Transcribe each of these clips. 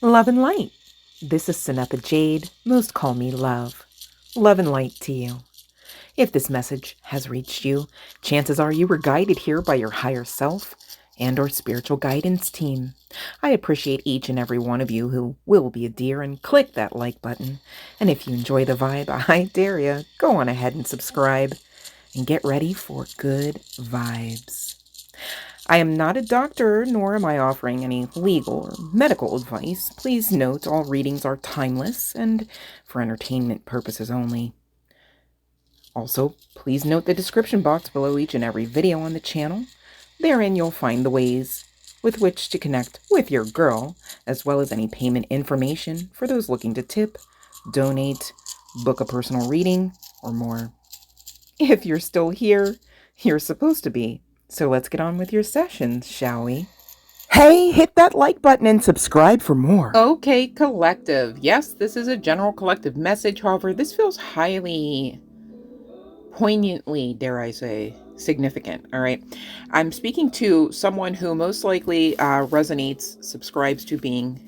Love and light. This is CYNETHA Jade. Most call me Love. Love and light to you. If this message has reached you, chances are you were guided here by your higher self and or spiritual guidance team. I appreciate each and every one of you who will be a dear and click that like button. And if you enjoy the vibe, I dare you, go on ahead and subscribe and get ready for good vibes. I am not a doctor, nor am I offering any legal or medical advice. Please note all readings are timeless and for entertainment purposes only. Also, please note the description box below each and every video on the channel. Therein you'll find the ways with which to connect with your girl, as well as any payment information for those looking to tip, donate, book a personal reading, or more. If you're still here, you're supposed to be. So let's get on with your sessions, shall we? Hey, hit that like button and subscribe for more. Okay, collective. Yes, this is a general collective message. However, this feels highly, poignantly, dare I say, significant. All right. I'm speaking to someone who most likely resonates, subscribes to being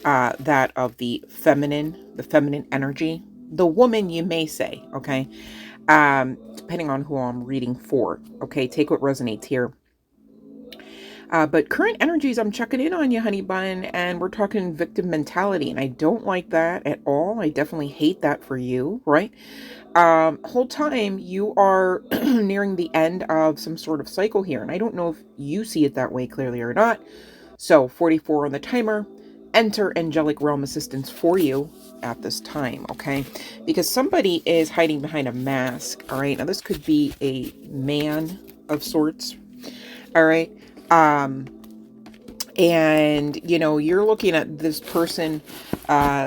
that of the feminine energy, the woman, you may say. Okay. Depending on who I'm reading for. Okay, take what resonates here. But current energies, I'm checking in on you, honey bun, and we're talking victim mentality, and I don't like that at all. I definitely hate that for you, right? Whole time you are nearing the end of some sort of cycle here, and I don't know if you see it that way clearly or not. So 44 on the timer. Enter angelic realm assistance for you at this time, okay? Because somebody is hiding behind a mask, all right? Now, this could be a man of sorts, all right? And, you know, you're looking at this person,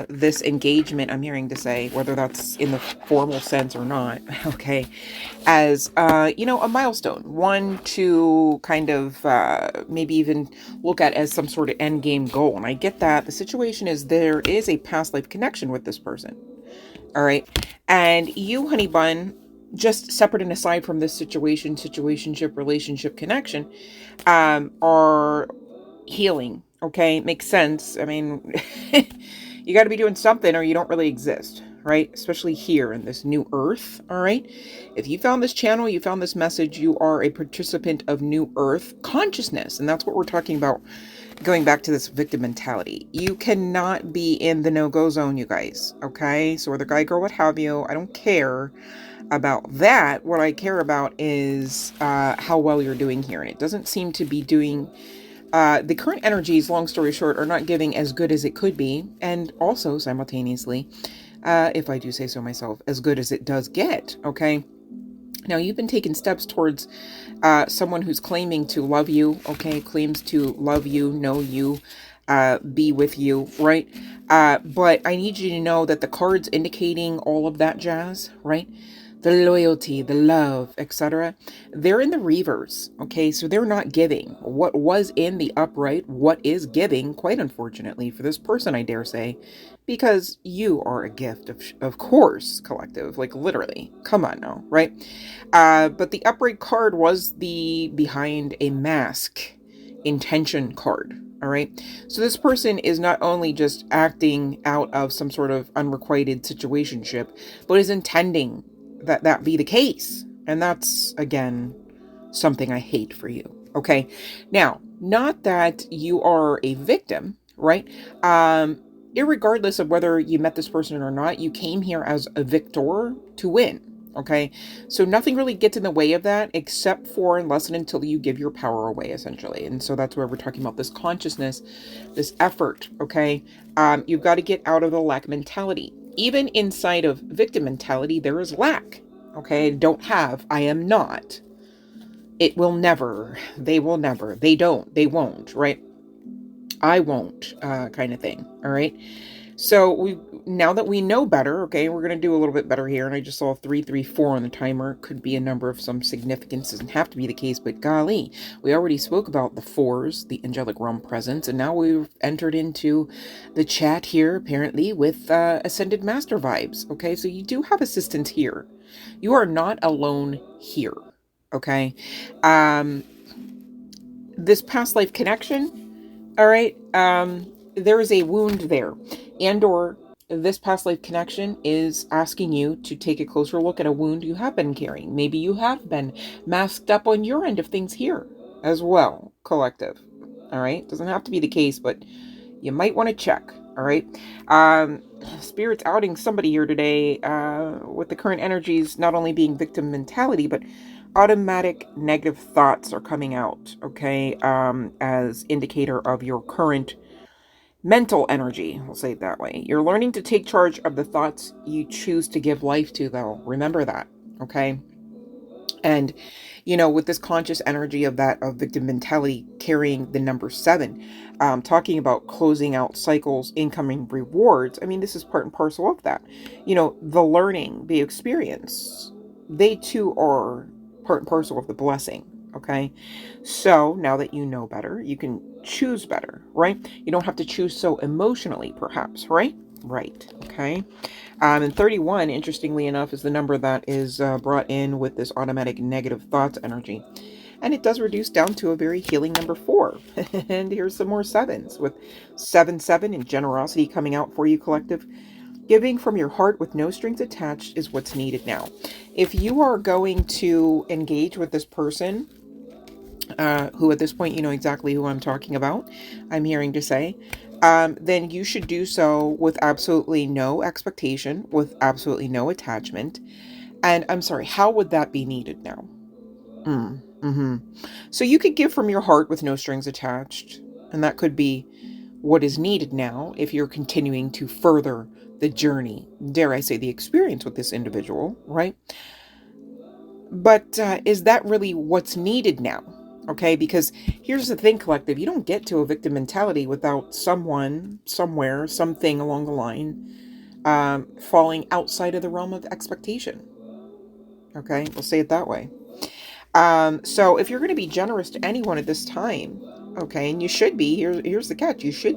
this engagement, I'm hearing to say, whether that's in the formal sense or not, okay, as, you know, a milestone, one to kind of maybe even look at as some sort of end game goal. And I get that. The situation is there is a past life connection with this person, all right? And you, honey bun, just separate and aside from this situationship, relationship connection, are healing. Okay, makes sense. I mean, you got to be doing something or you don't really exist, right? Especially here in this new earth. All right, if you found this channel, you found this message, you are a participant of new earth consciousness, and that's what we're talking about. Going back to this victim mentality, you cannot be in the no-go zone, you guys. Okay, so whether guy, girl, what have you, I don't care about that. What I care about is how well you're doing here, and it doesn't seem to be doing. The current energies, long story short, are not giving as good as it could be, and also simultaneously, if I do say so myself, as good as it does get. Okay, now you've been taking steps towards someone who's claiming to love you. Okay, claims to love you, know you, be with you, right? But I need you to know that the cards indicating all of that jazz, right? The loyalty, the love, etc. They're in the reverse, okay? So they're not giving. What was in the upright, what is giving, quite unfortunately for this person, I dare say, because you are a gift, of course, collective, like literally. Come on now, right? But the upright card was the behind a mask intention card. All right. So this person is not only just acting out of some sort of unrequited situationship, but is intending that be the case. And that's, again, something I hate for you. Okay. Now, not that you are a victim, right? Irregardless of whether you met this person or not, you came here as a victor to win. Okay, so nothing really gets in the way of that except for unless and until you give your power away, essentially. And so that's where we're talking about this consciousness, this effort. Okay, you've got to get out of the lack mentality. Even inside of victim mentality, there is lack. Okay, don't have, I am not. It will never, they will never, they don't, they won't, right? I won't, kind of thing. All right. So now that we know better, okay, we're going to do a little bit better here. And I just saw 334 on the timer. Could be a number of some significance. Doesn't have to be the case, but golly, we already spoke about the fours, the angelic realm presence, and now we've entered into the chat here, apparently, with ascended master vibes. Okay, so you do have assistance here. You are not alone here. Okay, this past life connection. All right. There is a wound there, and or this past life connection is asking you to take a closer look at a wound you have been carrying. Maybe you have been masked up on your end of things here as well, collective. All right. Doesn't have to be the case, but you might want to check. All right. Spirit's outing somebody here today with the current energies not only being victim mentality, but automatic negative thoughts are coming out, okay, as indicator of your current mental energy. We'll say it that way. You're learning to take charge of the thoughts you choose to give life to, though. Remember that, okay? And, with this conscious energy of victim mentality carrying the number 7, talking about closing out cycles, incoming rewards. I mean, this is part and parcel of that. The learning, the experience, they too are part and parcel of the blessing. Okay. So now that you know better, you can choose better, right? You don't have to choose so emotionally, perhaps, right? Right. Okay. And 31, interestingly enough, is the number that is brought in with this automatic negative thoughts energy. And it does reduce down to a very healing number 4. And here's some more 7s with 7 and generosity coming out for you, collective. Giving from your heart with no strings attached is what's needed now. If you are going to engage with this person, who at this point you know exactly who I'm talking about, I'm hearing to say, then you should do so with absolutely no expectation, with absolutely no attachment. And I'm sorry, how would that be needed now? So you could give from your heart with no strings attached, and that could be what is needed now if you're continuing to further the journey, dare I say the experience with this individual, right? But is that really what's needed now? Okay, because here's the thing, collective, you don't get to a victim mentality without someone, somewhere, something along the line falling outside of the realm of expectation. Okay, we'll say it that way. So if you're going to be generous to anyone at this time, okay, and you should be, here's the catch, it should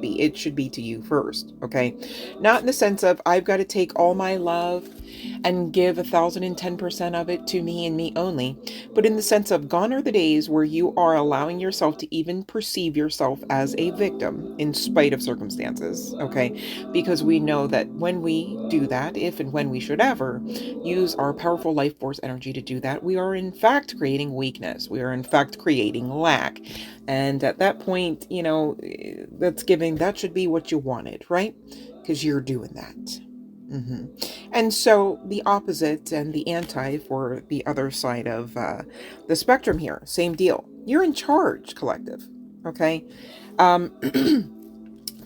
be to you first, okay? Not in the sense of, I've got to take all my love and give 1,010% of it to me and me only, but in the sense of, gone are the days where you are allowing yourself to even perceive yourself as a victim in spite of circumstances, okay? Because we know that when we do that, if and when we should ever use our powerful life force energy to do that, we are in fact creating weakness. We are in fact creating lack. And at that point, that should be what you wanted, right? Because you're doing that. And so the opposite and the anti for the other side of the spectrum here, same deal. You're in charge, collective. Okay. Um,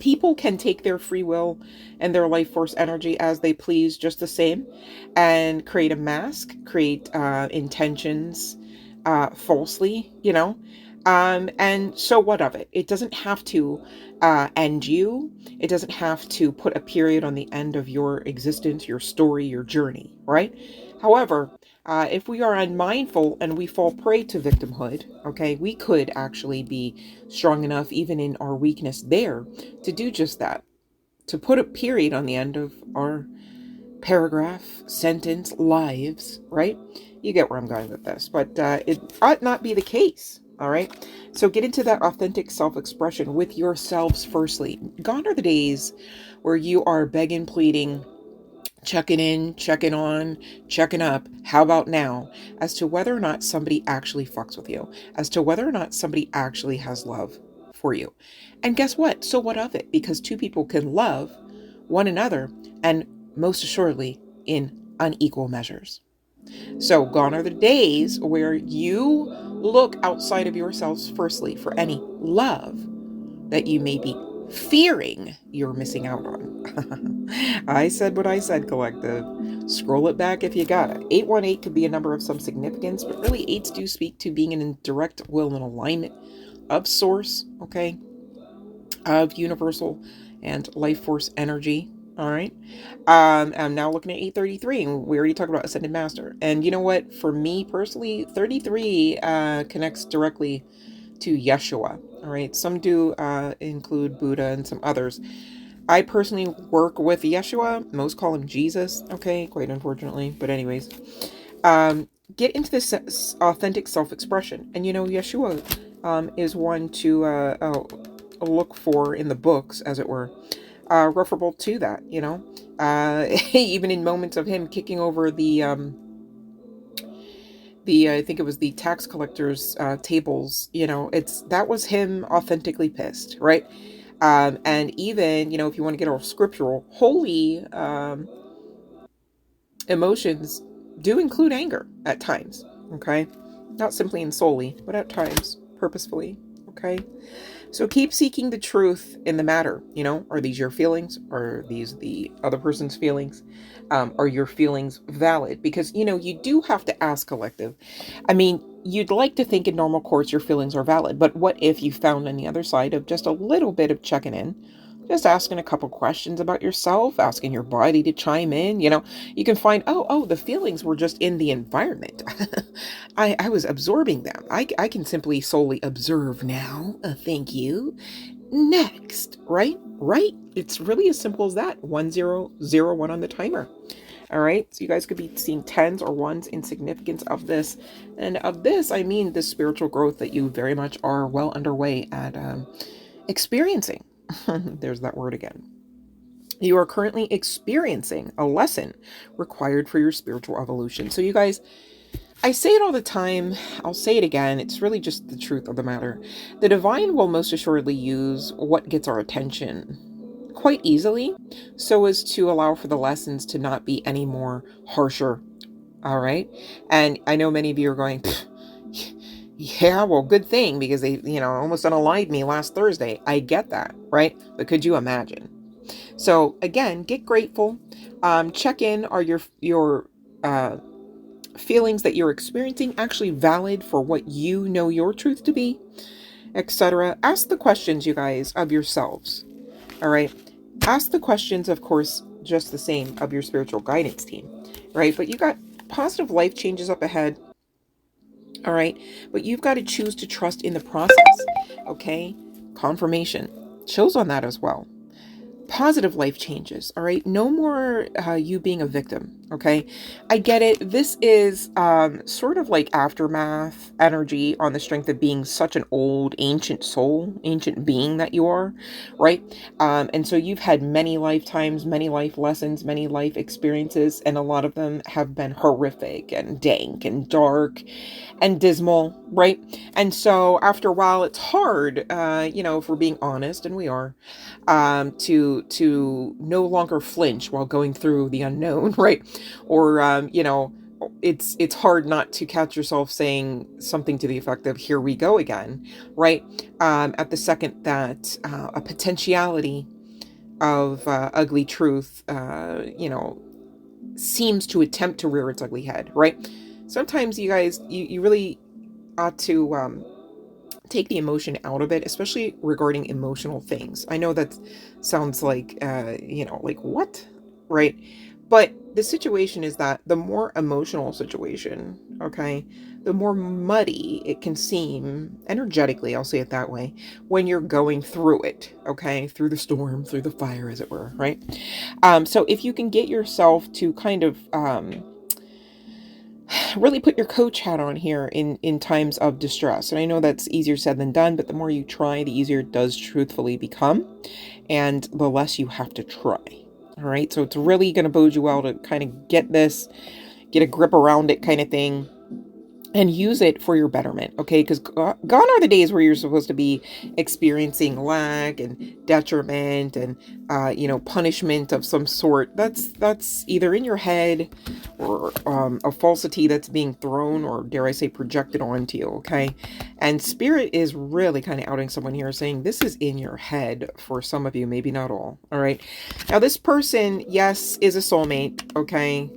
People can take their free will and their life force energy as they please just the same and create a mask, create intentions falsely, and so what of it? It doesn't have to end you. It doesn't have to put a period on the end of your existence, your story, your journey, right? However, if we are unmindful and we fall prey to victimhood, okay, we could actually be strong enough, even in our weakness there, to do just that, to put a period on the end of our paragraph, sentence, lives, right? You get where I'm going with this, but it ought not be the case, all right? So get into that authentic self-expression with yourselves firstly. Gone are the days where you are begging, pleading, checking in, checking on, checking up, how about now, as to whether or not somebody actually fucks with you, as to whether or not somebody actually has love for you. And guess what? So what of it? Because two people can love one another, and most assuredly in unequal measures. So gone are the days where you look outside of yourselves firstly for any love that you may be fearing you're missing out on. I said what I said, collective. Scroll it back if you got it. 818 could be a number of some significance, but really 8s do speak to being in direct will and alignment of source, okay, of universal and life force energy, All right. I'm now looking at 833, and we already talked about Ascended Master. And you know what? For me personally, 33 connects directly to Yeshua. All right. Some do include Buddha and some others. I personally work with Yeshua. Most call him Jesus. Okay, quite unfortunately. But anyways, get into this authentic self-expression. And you know, Yeshua is one to look for in the books, as it were, referable to that, you know. Even in moments of him kicking over the I think it was the tax collectors tables, you know, that was him authentically pissed, right? And even, you know, if you want to get all scriptural, holy emotions do include anger at times, okay? Not simply and solely, but at times, purposefully, okay? So keep seeking the truth in the matter. You know, are these your feelings? Are these the other person's feelings? Are your feelings valid? Because, you know, you do have to ask collective. I mean, you'd like to think in normal course your feelings are valid, but what if you found on the other side of just a little bit of checking in? Just asking a couple questions about yourself, asking your body to chime in, you know, you can find, oh, the feelings were just in the environment. I was absorbing them. I can simply solely observe now. Thank you. Next, right? Right? It's really as simple as that. 1001 on the timer. All right. So you guys could be seeing tens or ones in significance of this. And of this, I mean the spiritual growth that you very much are well underway at experiencing. There's that word again. You are currently experiencing a lesson required for your spiritual evolution. So you guys, I say it all the time, I'll say it again, it's really just the truth of the matter. The divine will most assuredly use what gets our attention quite easily, so as to allow for the lessons to not be any more harsher, all right? And I know many of you are going, yeah, well, good thing, because they, you know, almost unaligned me last Thursday. I get that, right? But could you imagine? So again, get grateful, check in, are your feelings that you're experiencing actually valid for what you know your truth to be, etc. Ask the questions, you guys, of yourselves. All right. Ask the questions, of course, just the same of your spiritual guidance team. Right. But you got positive life changes up ahead. All right. But you've got to choose to trust in the process. Okay. Confirmation shows on that as well. Positive life changes. All right. No more you being a victim. Okay. I get it. This is sort of like aftermath energy on the strength of being such an old, ancient soul, ancient being that you are. Right. And so you've had many lifetimes, many life lessons, many life experiences, and a lot of them have been horrific and dank and dark and dismal, right? And so after a while, it's hard, you know, if we're being honest, and we are, to no longer flinch while going through the unknown, right? Or you know, it's hard not to catch yourself saying something to the effect of "Here we go again," right? At the second that a potentiality of ugly truth, you know, seems to attempt to rear its ugly head, right? Sometimes you guys, you really ought to take the emotion out of it, especially regarding emotional things. I know that sounds like, you know, like what, right? But the situation is that the more emotional situation, okay, the more muddy it can seem energetically, I'll say it that way, when you're going through it, okay, through the storm, through the fire, as it were, right? So if you can get yourself to kind of, really put your coach hat on here in times of distress. And I know that's easier said than done, but the more you try, the easier it does truthfully become, and the less you have to try. All right. So it's really going to bode you well to kind of get a grip around it kind of thing, and use it for your betterment, okay? Because gone are the days where you're supposed to be experiencing lack and detriment and, you know, punishment of some sort. That's either in your head or a falsity that's being thrown, or dare I say projected onto you, okay? And Spirit is really kind of outing someone here, saying this is in your head for some of you, maybe not all right? Now, this person, yes, is a soulmate, okay?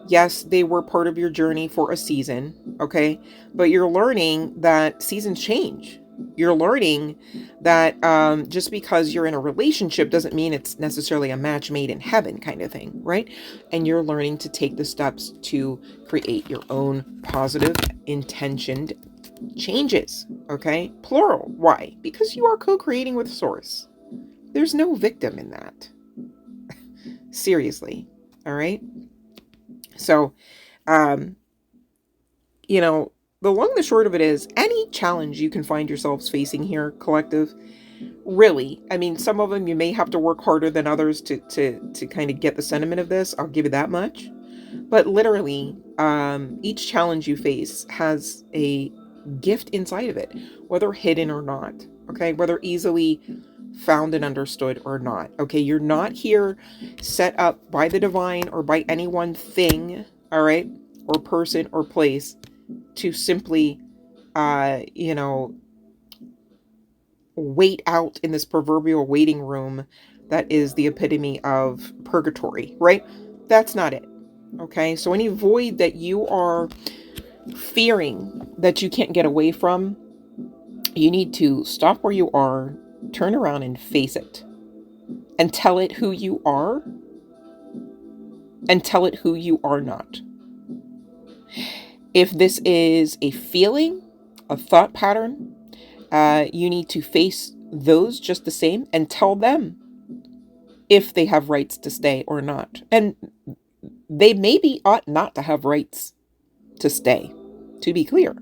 Yes, they were part of your journey for a season, okay? But you're learning that seasons change, You're learning that just because you're in a relationship doesn't mean it's necessarily a match made in heaven kind of thing, right? And you're learning to take the steps to create your own positive intentioned changes, okay? Plural. Why? Because you are co-creating with Source. There's no victim in that. Seriously. All right? So, you know, the long and the short of it is, any challenge you can find yourselves facing here, collective, really, I mean, some of them you may have to work harder than others to kind of get the sentiment of this. I'll give you that much. But literally, each challenge you face has a gift inside of it, whether hidden or not. Okay, whether easily found and understood or not. Okay, you're not here set up by the divine or by any one thing, all right, or person or place to simply, you know, wait out in this proverbial waiting room that is the epitome of purgatory, right? That's not it. Okay, so any void that you are fearing that you can't get away from, you need to stop where you are, turn around and face it, and tell it who you are, and tell it who you are not. If this is a feeling, a thought pattern, you need to face those just the same and tell them if they have rights to stay or not. And they maybe ought not to have rights to stay, to be clear.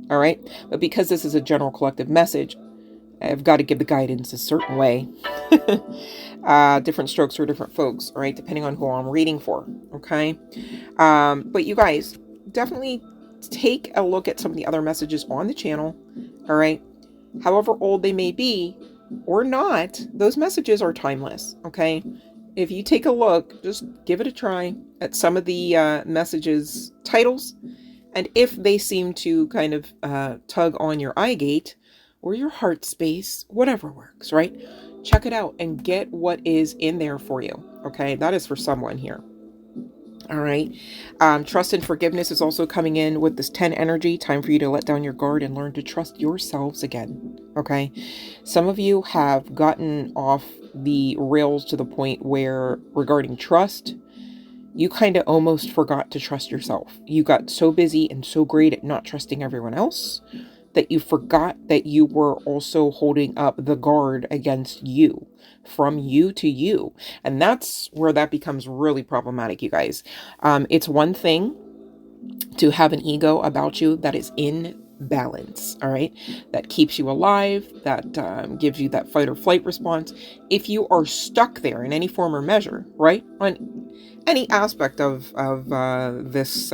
All right. But because this is a general collective message, I've got to give the guidance a certain way. Different strokes for different folks, all right, depending on who I'm reading for. Okay. But you guys definitely take a look at some of the other messages on the channel. All right. However old they may be or not, those messages are timeless. Okay. If you take a look, just give it a try at some of the messages titles. And if they seem to kind of tug on your eye gate or your heart space, whatever works, right? Check it out and get what is in there for you. Okay, that is for someone here. All right. Trust and forgiveness is also coming in with this 10 energy. Time for you to let down your guard and learn to trust yourselves again. Okay. Some of you have gotten off the rails to the point where, regarding trust, you kind of almost forgot to trust yourself. You got so busy and so great at not trusting everyone else that you forgot that you were also holding up the guard against you, from you to you. And that's where that becomes really problematic, you guys. It's one thing to have an ego about you that is in balance, all right, that keeps you alive, that gives you that fight or flight response. If you are stuck there in any form or measure, right, on any aspect of this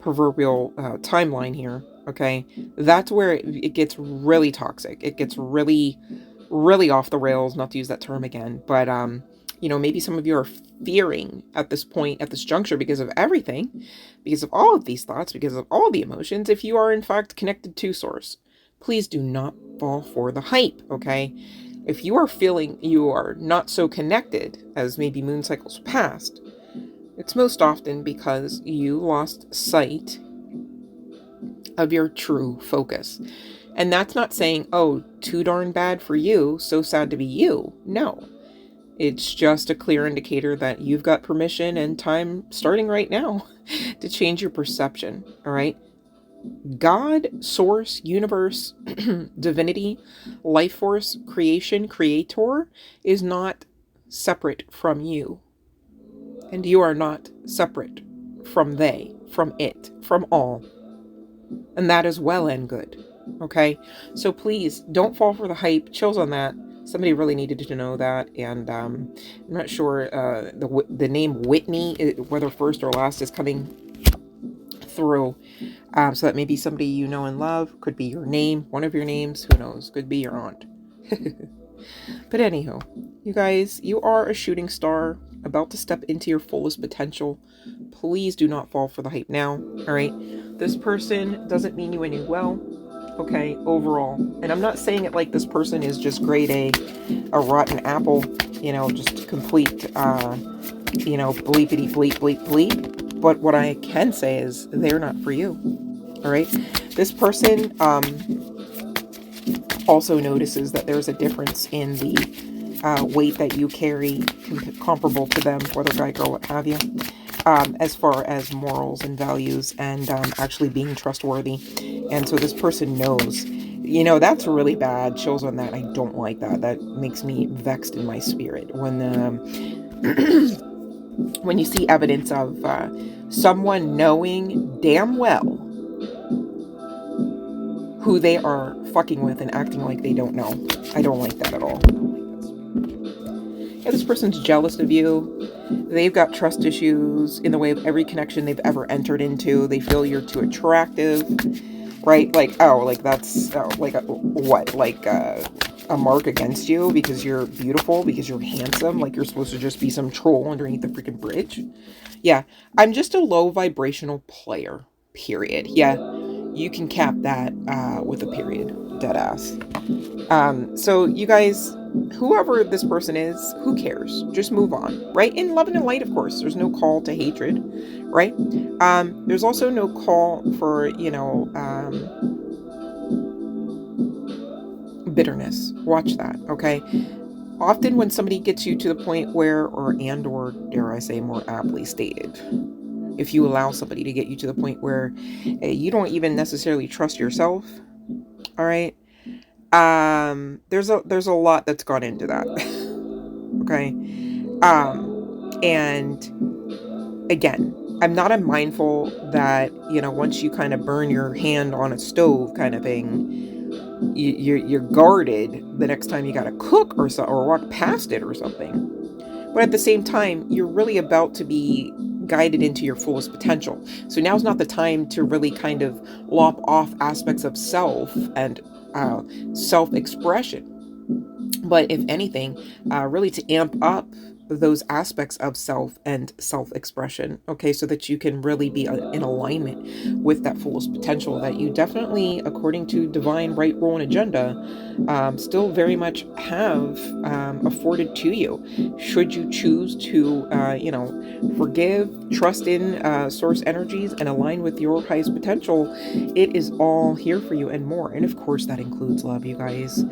proverbial timeline here, okay, that's where it gets really toxic. It gets really, really off the rails, not to use that term again, but you know, maybe some of you are fearing at this point, at this juncture, because of everything, because of all of these thoughts, because of all the emotions, if you are in fact connected to Source, please do not fall for the hype, okay? If you are feeling you are not so connected as maybe moon cycles past, it's most often because you lost sight of your true focus. And that's not saying, oh, too darn bad for you, so sad to be you. No. It's just a clear indicator that you've got permission and time starting right now to change your perception, all right? God, Source, Universe, Divinity, Life Force, Creation, Creator is not separate from you. And you are not separate from they, from it, from all. And that is well and good, okay? So please, don't fall for the hype. Chills on that. Somebody really needed to know that, and I'm not sure the name Whitney, whether first or last, is coming through. So that may be somebody you know and love. Could be your name, one of your names. Who knows? Could be your aunt. But anywho, you guys, you are a shooting star about to step into your fullest potential. Please do not fall for the hype now. All right. This person doesn't mean you any well. Okay, overall. And I'm not saying it like this person is just grade a rotten apple, you know, just complete, you know, bleepity bleep bleep bleep. But what I can say is they're not for you. All right. This person, also notices that there's a difference in the weight that you carry comparable to them, whether guy, girl, what have you, as far as morals and values and actually being trustworthy. And so this person knows, you know, that's really bad. Shows on that. I don't like that. That makes me vexed in my spirit when when you see evidence of someone knowing damn well who they are fucking with and acting like they don't know. I don't like that at all. Yeah, this person's jealous of you. They've got trust issues in the way of every connection they've ever entered into. They feel you're too attractive, right? Like, oh, like that's like what? Like a mark against you because you're beautiful, because you're handsome, like you're supposed to just be some troll underneath the freaking bridge. Yeah, I'm just a low vibrational player, period. Yeah, you can cap that with a period, dead ass. So you guys, whoever this person is, who cares? Just move on, right? In love and in light, of course. There's no call to hatred, right? There's also no call for, you know, bitterness. Watch that, okay? Often when somebody gets you to the point where, or dare I say more aptly stated, if you allow somebody to get you to the point where you don't even necessarily trust yourself, all right? There's a lot that's gone into that. Okay. And again, I'm not unmindful that, you know, once you kind of burn your hand on a stove kind of thing, you're guarded the next time you got to cook or so, or walk past it or something. But at the same time, you're really about to be guided into your fullest potential. So now's not the time to really kind of lop off aspects of self and self-expression. But if anything, really to amp up those aspects of self and self-expression, okay, so that you can really be in alignment with that fullest potential that you definitely, according to divine right, rule, and agenda, still very much have afforded to you. Should you choose to, you know, forgive, trust in source energies, and align with your highest potential, it is all here for you and more. And of course, that includes love, you guys.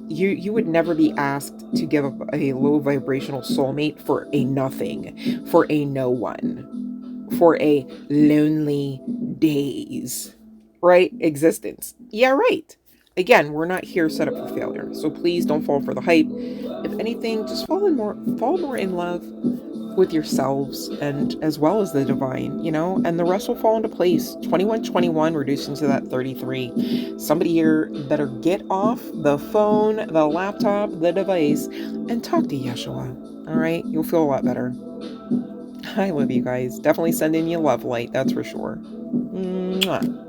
You would never be asked to give up a low vibrational soulmate for a nothing, for a no one, for a lonely days, right? Existence. Yeah, right. Again, we're not here set up for failure. So please don't fall for the hype. If anything, just fall more in love with yourselves and as well as the divine, you know, and the rest will fall into place. 2121 reducing to that 33. Somebody here better get off the phone, the laptop, the device, and talk to Yeshua. All right, you'll feel a lot better. I love you guys. Definitely send in your love light, that's for sure. Mwah.